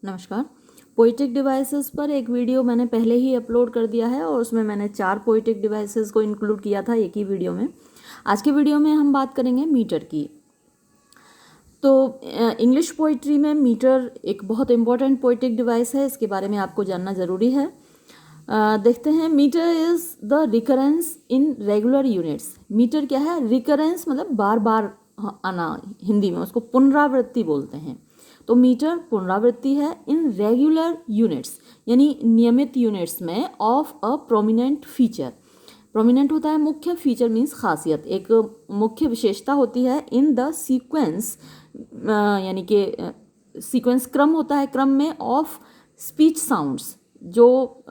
नमस्कार। Poetic devices पर एक वीडियो मैंने पहले ही अपलोड कर दिया है और उसमें मैंने 4 पोएटिक डिवाइसेस को इंक्लूड किया था एक ही वीडियो में। आज के वीडियो में हम बात करेंगे मीटर की। तो इंग्लिश पोइट्री में मीटर एक बहुत इंपॉर्टेंट पोएटिक डिवाइस है, इसके बारे में आपको जानना ज़रूरी है। देखते हैं। Metre is the recurrence in regular units. Metre क्या है? रिकरेंस मतलब बार बार आना, हिंदी में उसको पुनरावृत्ति बोलते हैं। तो मीटर पुनरावृत्ति है इन रेगुलर यूनिट्स यानी नियमित यूनिट्स में of a prominent feature. Prominent होता है मुख्य, फीचर मीन्स खासियत, एक मुख्य विशेषता होती है इन द सीक्वेंस, यानी कि सीक्वेंस क्रम होता है, क्रम में ऑफ स्पीच साउंड्स, जो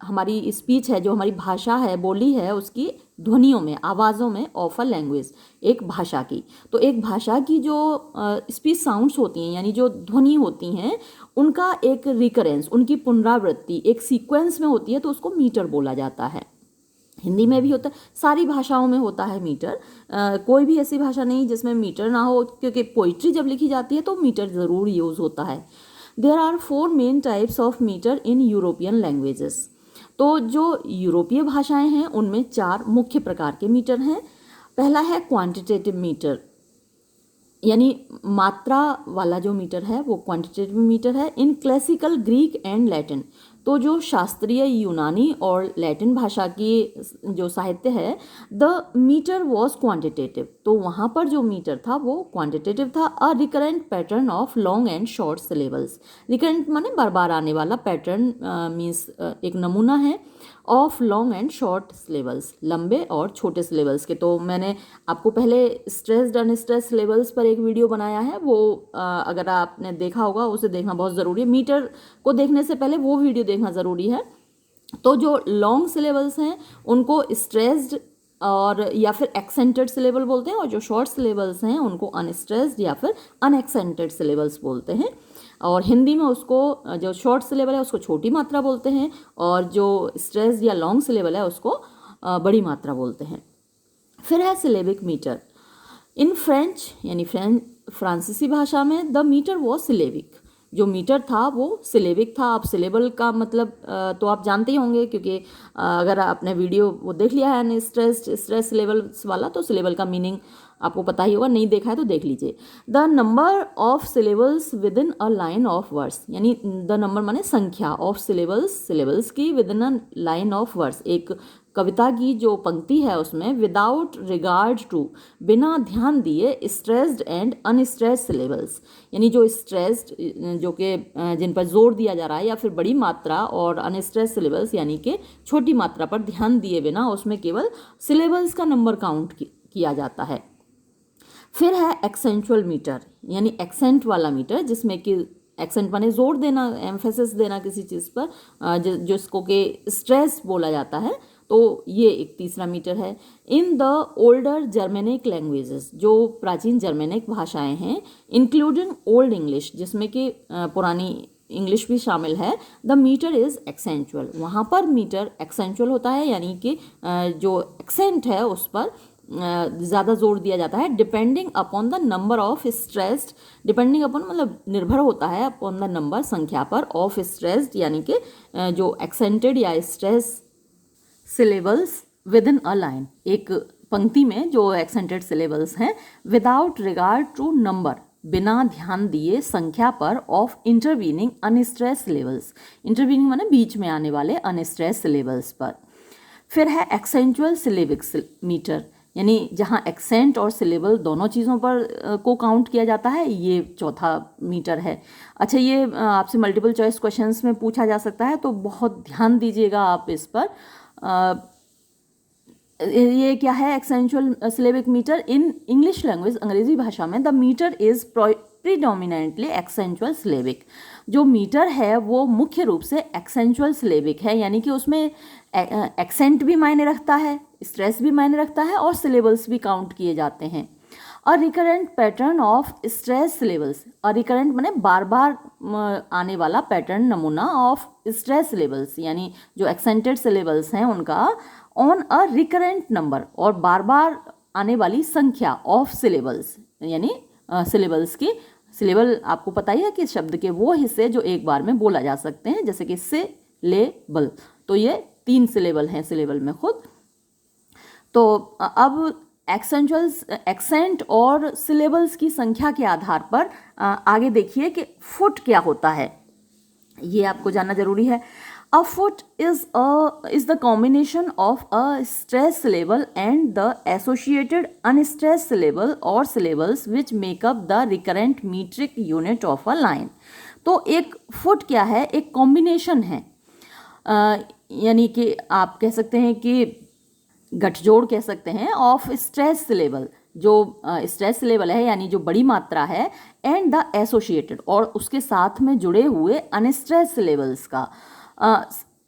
हमारी स्पीच है, जो हमारी भाषा है, बोली है, उसकी ध्वनियों में, आवाज़ों में, ऑफ अ लैंग्वेज, एक भाषा की। तो एक भाषा की जो स्पीच साउंड्स होती हैं यानी जो ध्वनि होती हैं, उनका एक रिकरेंस, उनकी पुनरावृत्ति एक सीक्वेंस में होती है, तो उसको मीटर बोला जाता है। हिंदी में भी होता है, सारी भाषाओं में होता है मीटर। कोई भी ऐसी भाषा नहीं जिसमें मीटर ना हो, क्योंकि पोइट्री जब लिखी जाती है तो मीटर ज़रूर यूज़ होता है। There are 4 main types of metre in European languages. तो जो यूरोपीय भाषाएं हैं उनमें 4 मुख्य प्रकार के मीटर हैं। पहला है क्वांटिटेटिव मीटर, यानी मात्रा वाला जो मीटर है वो क्वांटिटेटिव मीटर है। In classical Greek and Latin, तो जो शास्त्रीय यूनानी और लैटिन भाषा की जो साहित्य है, द मीटर वॉज क्वांटिटेटिव, तो वहाँ पर जो मीटर था वो क्वांटिटेटिव था। A recurrent pattern of long and short syllables. Recurrent माने बार बार आने वाला, पैटर्न मीन्स एक नमूना है, of long and short syllables, लंबे और छोटे सिलेबल्स के। तो मैंने आपको पहले स्ट्रेस्ड अनस्ट्रेस्ड सिलेबल्स पर एक वीडियो बनाया है, वो अगर आपने देखा होगा उसे देखना बहुत ज़रूरी है। मीटर को देखने से पहले वो वीडियो देखना ज़रूरी है। तो जो लॉन्ग सिलेबल्स हैं उनको स्ट्रेस्ड और या फिर एक्सेंटेड सिलेबल बोलते हैं, और जो शॉर्ट सिलेबल्स हैं उनको अनस्ट्रेस्ड या फिर अनएक्सेंटेड सिलेबल्स बोलते हैं। और हिंदी में उसको, जो शॉर्ट सिलेबल है उसको छोटी मात्रा बोलते हैं, और जो स्ट्रेस्ड या लॉन्ग सिलेबल है उसको बड़ी मात्रा बोलते हैं। फिर है सिलेबिक मीटर। इन फ्रेंच यानी फ्रांसीसी भाषा में द मीटर वॉज सिलेबिक, जो मीटर था वो सिलेबिक था। अब सिलेबल का मतलब तो आप जानते ही होंगे, क्योंकि अगर आपने वीडियो वो देख लिया है स्ट्रेस सिलेबल्स वाला, तो सिलेबल का मीनिंग आपको पता ही होगा, नहीं देखा है तो देख लीजिए। The number of syllables with in a line of words, यानी द नंबर माने संख्या, ऑफ सिलेबल्स की with in a line of words, एक कविता की जो पंक्ति है उसमें विदाउट रिगार्ड टू, बिना ध्यान दिए, स्ट्रेस्ड एंड अनस्ट्रेस्ड सिलेबल्स, यानी जो स्ट्रेस्ड जो कि जिन पर जोर दिया जा रहा है, या फिर बड़ी मात्रा, और अनस्ट्रेस्ड सिलेबल्स यानी कि छोटी मात्रा पर ध्यान दिए बिना उसमें केवल सिलेबल्स का नंबर काउंट किया जाता है। फिर है एक्सेंचुअल मीटर, यानी एक्सेंट वाला मीटर, जिसमें कि एक्सेंट माने जोर देना, एम्फेसिस देना किसी चीज़ पर, जिसको कि स्ट्रेस बोला जाता है। तो ये एक तीसरा मीटर है। In the older Germanic languages, जो प्राचीन जर्मेनिक भाषाएं हैं, इंक्लूडिंग ओल्ड इंग्लिश, जिसमें कि पुरानी इंग्लिश भी शामिल है, द मीटर इज़ एक्सेंचुअल, वहाँ पर मीटर एक्सेंचुअल होता है, यानी कि जो एक्सेंट है उस पर ज़्यादा जोर दिया जाता है। Depending upon the number of stressed, depending upon मतलब निर्भर होता है अपॉन द नंबर, संख्या पर, ऑफ स्ट्रेस्ड यानी कि जो एक्सेंटेड या stress syllables with in a line, एक पंक्ति में जो एक्सेंटेड सिलेबल्स हैं, विदाउट रिगार्ड टू नंबर, बिना ध्यान दिए संख्या पर, of intervening unstress syllables, intervening माने बीच में आने वाले अनस्ट्रेस सिलेबल्स पर। फिर है एक्सेंचुअल सिलेबिक मीटर, यानी जहाँ एक्सेंट और सिलेबल दोनों चीज़ों पर को काउंट किया जाता है, ये चौथा मीटर है। अच्छा, ये आपसे मल्टीपल चॉइस क्वेश्चंस में पूछा जा सकता है, तो बहुत ध्यान दीजिएगा आप इस पर। ये क्या है? Accentual syllabic metre in English language, अंग्रेजी भाषा में, the metre is predominantly accentual syllabic, जो मीटर है वो मुख्य रूप से एक्सेंचुअल सिलेबिक है, यानी कि उसमें एक्सेंट भी मायने रखता है, स्ट्रेस भी मायने रखता है, और सिलेबल्स भी काउंट किए जाते हैं। A recurrent pattern of stress syllables, a recurrent माने बार बार आने वाला पैटर्न, नमूना, ऑफ स्ट्रेस सिलेबल्स, यानी जो एक्सेंटेड सिलेबल्स हैं उनका, ऑन अ रिकरेंट नंबर, और बार बार आने वाली संख्या, ऑफ सिलेबल्स, यानी सिलेबल्स की सिलेबल आपको पता ही है कि शब्द के वो हिस्से जो एक बार में बोला जा सकते हैं, जैसे कि से ले बल, तो ये 3 सिलेबल हैं सिलेबल में खुद। तो अब एक्सेंट और सिलेबल्स की संख्या के आधार पर आगे देखिए कि फुट क्या होता है, ये आपको जानना जरूरी है। A foot is the combination of a stressed syllable and the associated unstressed syllable or syllables which make up the recurrent metric unit of a line। तो एक फुट क्या है, एक कॉम्बिनेशन है, यानी कि आप कह सकते हैं कि गठजोड़ कह सकते हैं ऑफ स्ट्रेस सिलेबल, जो स्ट्रेस सिलेबल है यानी जो बड़ी मात्रा है, एंड द एसोसिएटेड और उसके साथ में जुड़े हुए अनस्ट्रेस सिलेबल्स का।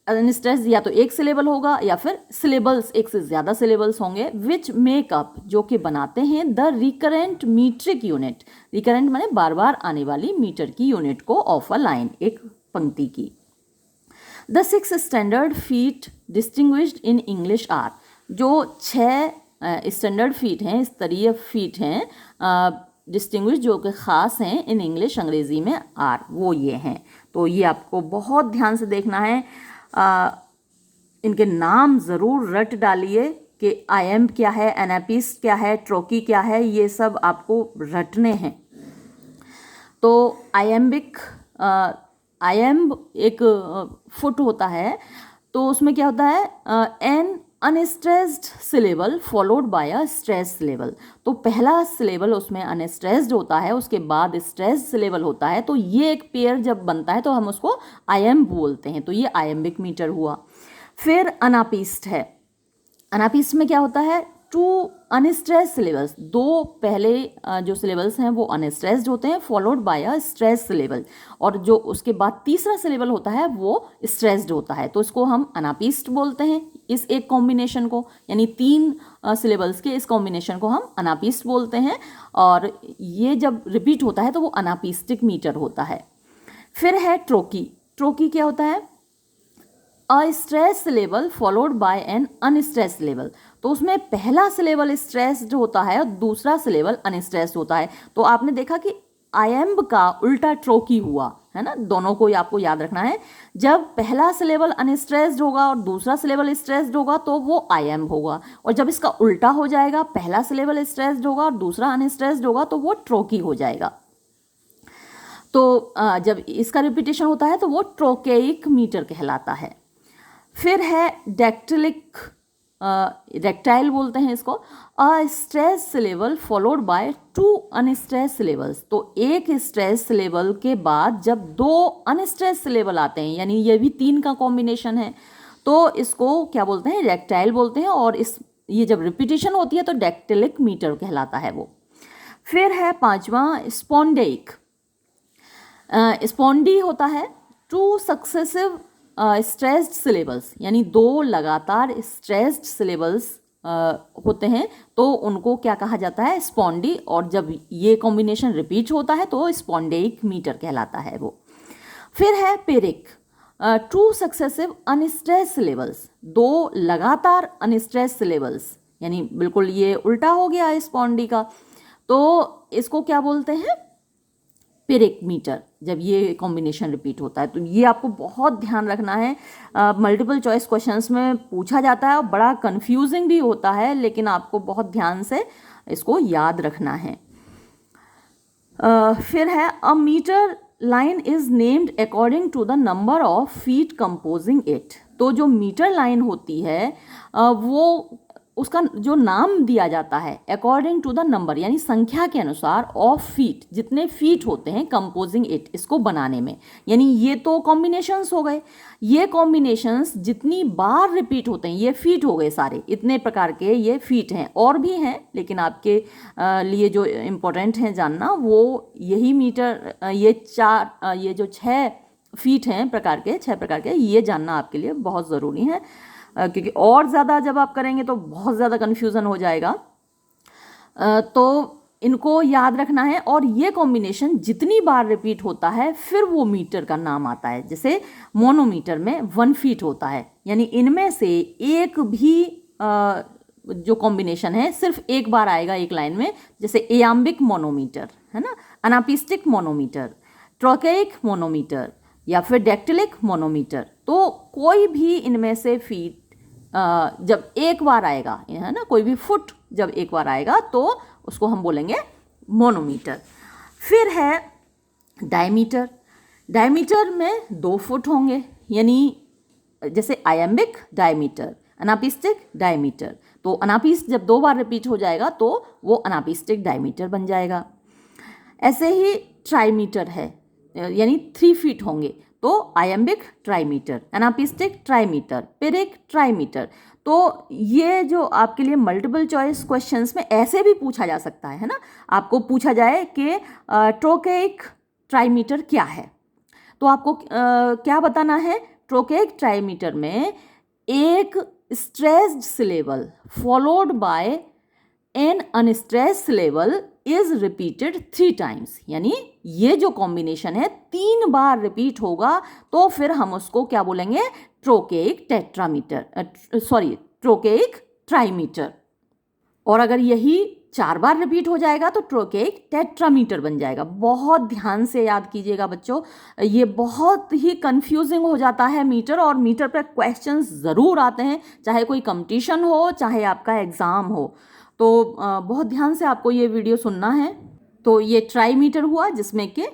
अनस्ट्रेस या तो एक सिलेबल होगा या फिर सिलेबल्स एक से ज़्यादा सिलेबल्स होंगे, विच मेकअप जो कि बनाते हैं the recurrent metric unit. Recurrent माने बार बार आने वाली मीटर की यूनिट को ऑफ अ लाइन, एक पंक्ति की। The 6 standard feet distinguished in English are, जो 6 स्टैंडर्ड फीट हैं, स्तरीय फीट हैं, डिस्टिंग्विश जो कि ख़ास हैं इन इंग्लिश अंग्रेज़ी में आर, वो ये हैं। तो ये आपको बहुत ध्यान से देखना है, इनके नाम ज़रूर रट डालिए कि आयम्ब क्या है, एनापिस्ट क्या है, ट्रोकी क्या है, ये सब आपको रटने हैं। तो आयम्ब एक फुट होता है, तो उसमें क्या होता है, an unstressed syllable followed by a stress syllable. तो पहला सिलेबल उसमें अनस्ट्रेस्ड होता है, उसके बाद स्ट्रेस सिलेबल होता है, तो ये एक पेयर जब बनता है तो हम उसको आयम्ब बोलते हैं। तो ये आयम्बिक मीटर हुआ। फिर अनापिस्ट है, अनापिस्ट में क्या होता है, 2 अनस्ट्रेस्ड सिलेबल्स, 2 पहले जो सिलेबल्स हैं वो अनस्ट्रेस्ड होते हैं, followed by a stress syllable, और जो उसके बाद तीसरा सिलेबल होता है वो स्ट्रेस्ड होता है, तो इसको हम अनापिस्ट बोलते हैं। इस एक कॉम्बिनेशन को, यानी 3 सिलेबल्स के इस कॉम्बिनेशन को हम अनापिस्ट बोलते हैं, और ये जब रिपीट होता है तो वो अनापिस्टिक मीटर होता है। फिर है ट्रोकी। ट्रोकी क्या होता है, a stress syllable followed by an unstress syllable. तो उसमें पहला सिलेबल स्ट्रेस्ड होता है और दूसरा सिलेबल अनस्ट्रेस्ड होता है। तो आपने देखा कि आयम्ब का उल्टा ट्रोकी हुआ है ना, दोनों को आपको याद रखना है। जब पहला सिलेबल अनस्ट्रेस्ड होगा और दूसरा सिलेबल स्ट्रेस्ड होगा तो वो आयम्ब होगा, और जब इसका उल्टा हो जाएगा, पहला सिलेबल स्ट्रेस्ड होगा और दूसरा अनस्ट्रेस्ड होगा, तो वो ट्रोकी हो जाएगा। तो जब इसका रिपीटेशन होता है तो वो ट्रोकेइक मीटर कहलाता है। फिर है डेक्टिलिक, रेक्टाइल बोलते हैं इसको, अ stress syllable followed bye 2 unstress syllables. तो एक स्ट्रेस सिलेबल के बाद जब 2 अनस्ट्रेस सिलेबल आते हैं, यानी ये भी 3 का कॉम्बिनेशन है, तो इसको क्या बोलते हैं, रेक्टाइल बोलते हैं, और ये जब रिपीटेशन होती है तो डेक्टिलिक मीटर कहलाता है वो। फिर है 5वां स्पॉन्डेइक। स्पॉन्डी होता है 2 सक्सेसिव स्ट्रेस्ड सिलेबल्स, यानी 2 लगातार स्ट्रेस्ड सिलेबल्स होते हैं, तो उनको क्या कहा जाता है, स्पॉन्डी, और जब ये कॉम्बिनेशन रिपीट होता है तो स्पॉन्डेइक मीटर कहलाता है वो। फिर है पेरिक, 2 सक्सेसिव अनस्ट्रेस्ड सिलेबल्स, 2 लगातार अनस्ट्रेस्ड सिलेबल्स, यानी बिल्कुल ये उल्टा हो गया स्पॉन्डी का, तो इसको क्या बोलते हैं, पेरिक मीटर, जब ये कॉम्बिनेशन रिपीट होता है। तो ये आपको बहुत ध्यान रखना है, मल्टीपल चॉइस क्वेश्चंस में पूछा जाता है और बड़ा कंफ्यूजिंग भी होता है, लेकिन आपको बहुत ध्यान से इसको याद रखना है। फिर है a metre line is named according to the number of feet composing it. तो जो मीटर लाइन होती है वो उसका जो नाम दिया जाता है अकॉर्डिंग टू द नंबर, यानी संख्या के अनुसार, ऑफ फीट, जितने फीट होते हैं कंपोजिंग इट, इसको बनाने में। यानी ये तो कॉम्बिनेशंस हो गए, ये कॉम्बिनेशंस जितनी बार रिपीट होते हैं, ये फीट हो गए सारे, इतने प्रकार के ये फीट हैं, और भी हैं, लेकिन आपके लिए जो इम्पोर्टेंट हैं जानना वो यही मीटर, ये जो 6 फीट हैं प्रकार के, 6 प्रकार के, ये जानना आपके लिए बहुत ज़रूरी है, क्योंकि और ज़्यादा जब आप करेंगे तो बहुत ज़्यादा कन्फ्यूज़न हो जाएगा। तो इनको याद रखना है, और ये कॉम्बिनेशन जितनी बार रिपीट होता है फिर वो मीटर का नाम आता है। जैसे मोनोमीटर में 1 फीट होता है, यानी इनमें से एक भी जो कॉम्बिनेशन है सिर्फ एक बार आएगा एक लाइन में, जैसे एयाम्बिक मोनोमीटर है ना, अनापिस्टिक मोनोमीटर, ट्रोकेइक मोनोमीटर या फिर डेक्टिलिक मोनोमीटर। तो कोई भी इनमें से फीट जब एक बार आएगा, है ना, कोई भी फुट जब एक बार आएगा तो उसको हम बोलेंगे मोनोमीटर। फिर है डायमीटर। डायमीटर में 2 फुट होंगे, यानी जैसे आयम्बिक डायमीटर, अनापिस्टिक डायमीटर। तो अनापिस्ट जब 2 बार रिपीट हो जाएगा तो वो अनापिस्टिक डायमीटर बन जाएगा। ऐसे ही ट्राईमीटर है, यानी 3 फीट होंगे तो आयम्बिक ट्राईमीटर, अनापिस्टिक ट्राईमीटर, पिरिक ट्राईमीटर। तो ये जो आपके लिए मल्टीपल चॉइस क्वेश्चंस में ऐसे भी पूछा जा सकता है ना, आपको पूछा जाए कि ट्रोकेइक ट्राईमीटर क्या है, तो आपको क्या बताना है। ट्रोकेइक ट्राईमीटर में एक stressed syllable followed by an unstressed syllable is repeated 3 times, यानी ये जो कॉम्बिनेशन है 3 बार रिपीट होगा तो फिर हम उसको क्या बोलेंगे, ट्रोकेइक ट्रोकेइक ट्राईमीटर। और अगर यही 4 बार रिपीट हो जाएगा तो ट्रोकेइक टेट्रामीटर बन जाएगा। बहुत ध्यान से याद कीजिएगा बच्चों, ये बहुत ही कंफ्यूजिंग हो जाता है मीटर, और मीटर पर क्वेश्चंस ज़रूर आते हैं, चाहे कोई कंपटीशन हो चाहे आपका एग्ज़ाम हो। तो बहुत ध्यान से आपको ये वीडियो सुनना है। तो ये ट्राईमीटर हुआ जिसमें कि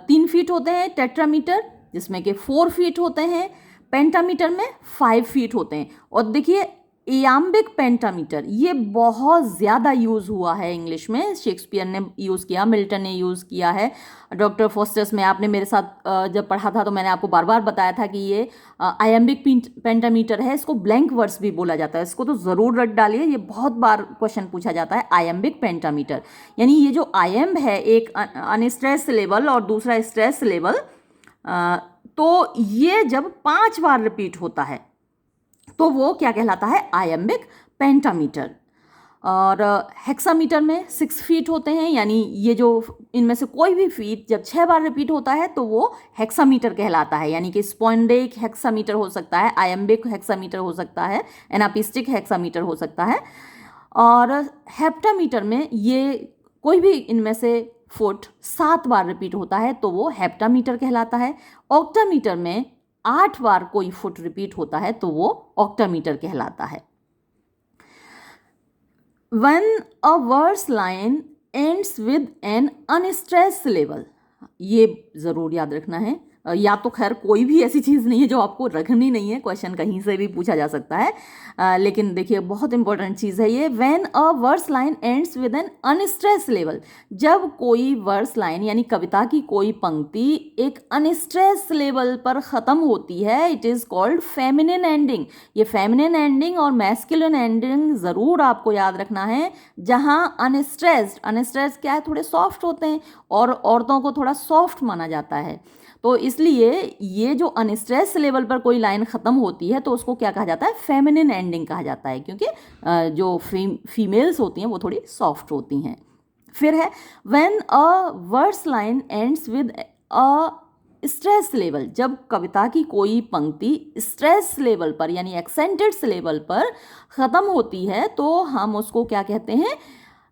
3 फीट होते हैं, टेट्रामीटर जिसमें कि 4 फीट होते हैं, पेंटामीटर में 5 फीट होते हैं। और देखिए इयाम्बिक पेंटामीटर ये बहुत ज़्यादा यूज़ हुआ है इंग्लिश में, शेक्सपियर ने यूज़ किया, मिल्टन ने यूज़ किया है, डॉक्टर फोस्टर्स में आपने मेरे साथ जब पढ़ा था तो मैंने आपको बार बार बताया था कि ये आयम्बिक पेंटामीटर है। इसको ब्लैंक वर्ड्स भी बोला जाता है, इसको तो ज़रूर रट डालिए, ये बहुत बार क्वेश्चन पूछा जाता है। आयम्बिक पेंटामीटर यानी ये जो आयम्ब है, एक अनस्ट्रेस्ड सिलेबल और दूसरा स्ट्रेस्ड सिलेबल, तो ये जब 5 बार रिपीट होता है तो वो क्या कहलाता है, आयम्बिक पेंटामीटर। और हेक्सामीटर में 6 फीट होते हैं, यानी ये जो इनमें से कोई भी फीट जब 6 बार रिपीट होता है तो वो हेक्सामीटर कहलाता है, यानी कि स्पॉन्डेइक हेक्सामीटर हो सकता है, आयम्बिक हेक्सामीटर हो सकता है, एनापिस्टिक हेक्सामीटर हो सकता है। और हेप्टामीटर में ये कोई भी इनमें से फुट 7 बार रिपीट होता है तो वो हेप्टामीटर कहलाता है। ऑक्टामीटर में 8 बार कोई फुट रिपीट होता है तो वो ऑक्टामीटर कहलाता है। When a verse line ends with an unstressed syllable, ये ज़रूर याद रखना है। या तो खैर कोई भी ऐसी चीज़ नहीं है जो आपको रखनी नहीं है, क्वेश्चन कहीं से भी पूछा जा सकता है, लेकिन देखिए बहुत इंपॉर्टेंट चीज़ है ये। When a verse line ends with an unstressed syllable, जब कोई वर्स लाइन यानी कविता की कोई पंक्ति एक अनस्ट्रेस्ड सिलेबल पर ख़त्म होती है, it is called feminine ending. ये फेमिनिन एंडिंग और मैस्कुलिन एंडिंग ज़रूर आपको याद रखना है। जहाँ अनस्ट्रेस्ड क्या है, थोड़े सॉफ्ट होते हैं और औरतों को थोड़ा सॉफ्ट माना जाता है, तो इसलिए ये जो अनस्ट्रेस्ड सिलेबल पर कोई लाइन ख़त्म होती है तो उसको क्या कहा जाता है, फेमिनिन एंडिंग कहा जाता है, क्योंकि जो फीमेल्स होती हैं वो थोड़ी सॉफ्ट होती हैं। फिर है when a verse line ends with a stress syllable, जब कविता की कोई पंक्ति स्ट्रेस सिलेबल पर यानी एक्सेंटेड सिलेबल पर ख़त्म होती है तो हम उसको क्या कहते हैं,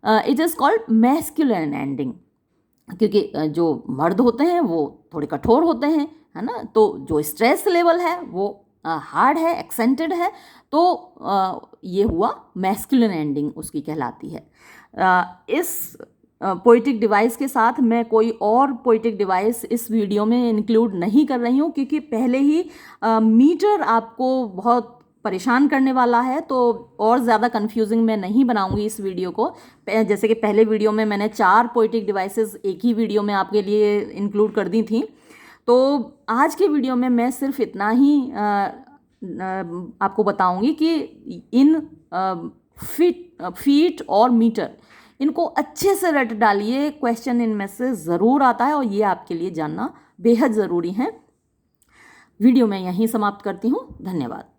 it is called masculine ending, क्योंकि जो मर्द होते हैं वो थोड़े कठोर होते हैं, है ना, तो जो स्ट्रेस लेवल है वो हार्ड है, एक्सेंटेड है, तो ये हुआ मैस्कुलिन एंडिंग उसकी कहलाती है। इस पोइटिक डिवाइस के साथ मैं कोई और पोइटिक डिवाइस इस वीडियो में इंक्लूड नहीं कर रही हूँ, क्योंकि पहले ही मीटर आपको बहुत परेशान करने वाला है, तो और ज़्यादा कंफ्यूजिंग मैं नहीं बनाऊंगी इस वीडियो को। जैसे कि पहले वीडियो में मैंने 4 पोइटिक डिवाइसेस एक ही वीडियो में आपके लिए इंक्लूड कर दी थी, तो आज के वीडियो में मैं सिर्फ इतना ही आपको बताऊंगी कि इन फीट और मीटर इनको अच्छे से रट डालिए, क्वेश्चन इनमें से ज़रूर आता है और ये आपके लिए जानना बेहद ज़रूरी है। वीडियो मैं यहीं समाप्त करती हूँ। धन्यवाद।